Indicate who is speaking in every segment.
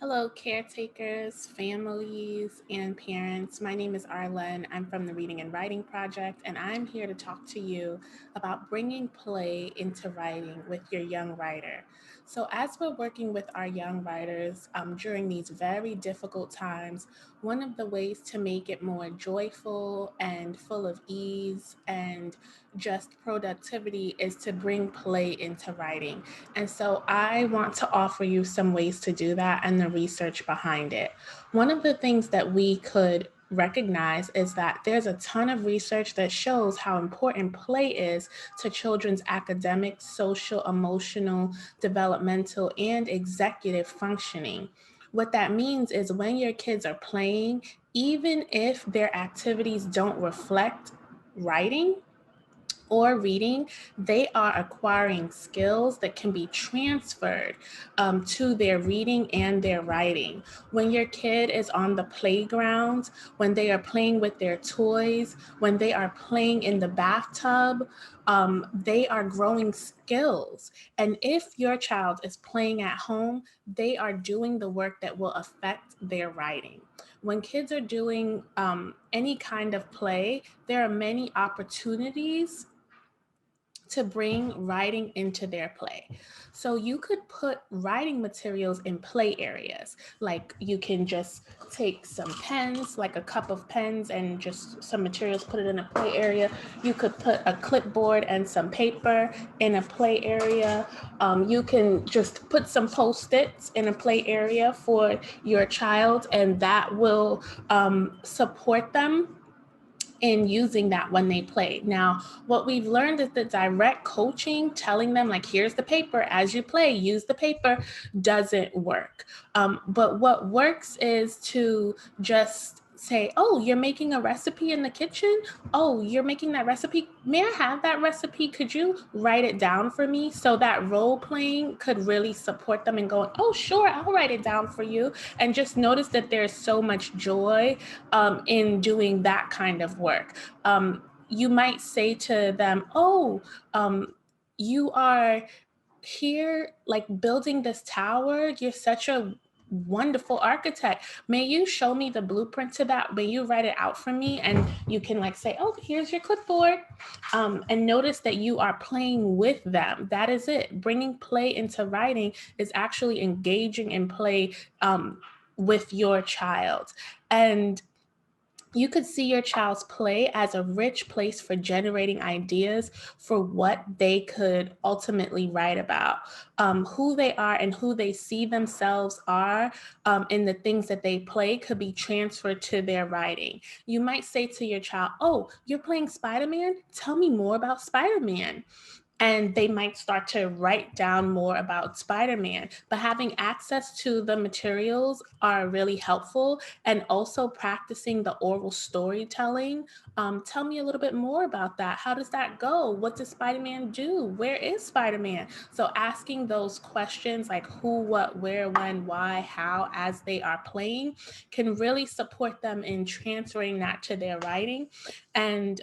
Speaker 1: Hello, caretakers, families, and parents. My name is Arlene. I'm from the Reading and Writing Project, and I'm here to talk to you about bringing play into writing with your young writer. So, as we're working with our young writers during these very difficult times, one of the ways to make it more joyful and full of ease and just productivity is to bring play into writing. And so I want to offer you some ways to do that and the research behind it. One of the things that we could recognize is that there's a ton of research that shows how important play is to children's academic, social, emotional, developmental, and executive functioning. What that means is when your kids are playing, even if their activities don't reflect writing, or reading, they are acquiring skills that can be transferred to their reading and their writing. When your kid is on the playground, when they are playing with their toys, when they are playing in the bathtub, they are growing skills. And if your child is playing at home, they are doing the work that will affect their writing. When kids are doing any kind of play, there are many opportunities to bring writing into their play. So you could put writing materials in play areas. Like you can just take some pens, like a cup of pens and just some materials, put it in a play area. You could put a clipboard and some paper in a play area. You can just put some Post-its in a play area for your child, and that will support them in using that when they play. Now, what we've learned is that direct coaching, telling them like, here's the paper, as you play, use the paper, doesn't work. But what works is to just say, oh, you're making a recipe in the kitchen. Oh, you're making that recipe. May I have that recipe? Could you write it down for me? So that role playing could really support them and going, oh, sure, I'll write it down for you. And just notice that there's so much joy in doing that kind of work. You might say to them, oh, you are here like building this tower. You're such a wonderful architect. May you show me the blueprint to that? May you write it out for me? And you can like say, oh, here's your clipboard. And notice that you are playing with them. That is it. Bringing play into writing is actually engaging in play with your child. And you could see your child's play as a rich place for generating ideas for what they could ultimately write about. Who they are and who they see themselves are in the things that they play could be transferred to their writing. You might say to your child, oh, you're playing Spider-Man? Tell me more about Spider-Man. And they might start to write down more about Spider-Man. But having access to the materials are really helpful, and also practicing the oral storytelling. Tell me a little bit more about that. How does that go? What does Spider-Man do? Where is Spider-Man? So asking those questions like who, what, where, when, why, how, as they are playing can really support them in transferring that to their writing. And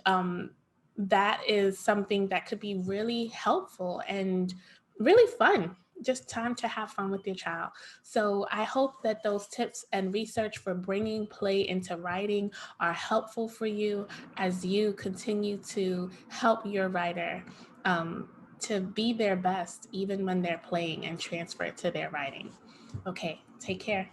Speaker 1: that is something that could be really helpful and really fun. Just time to have fun with your child. So I hope that those tips and research for bringing play into writing are helpful for you as you continue to help your writer to be their best, even when they're playing, and transfer it to their writing. Okay, take care.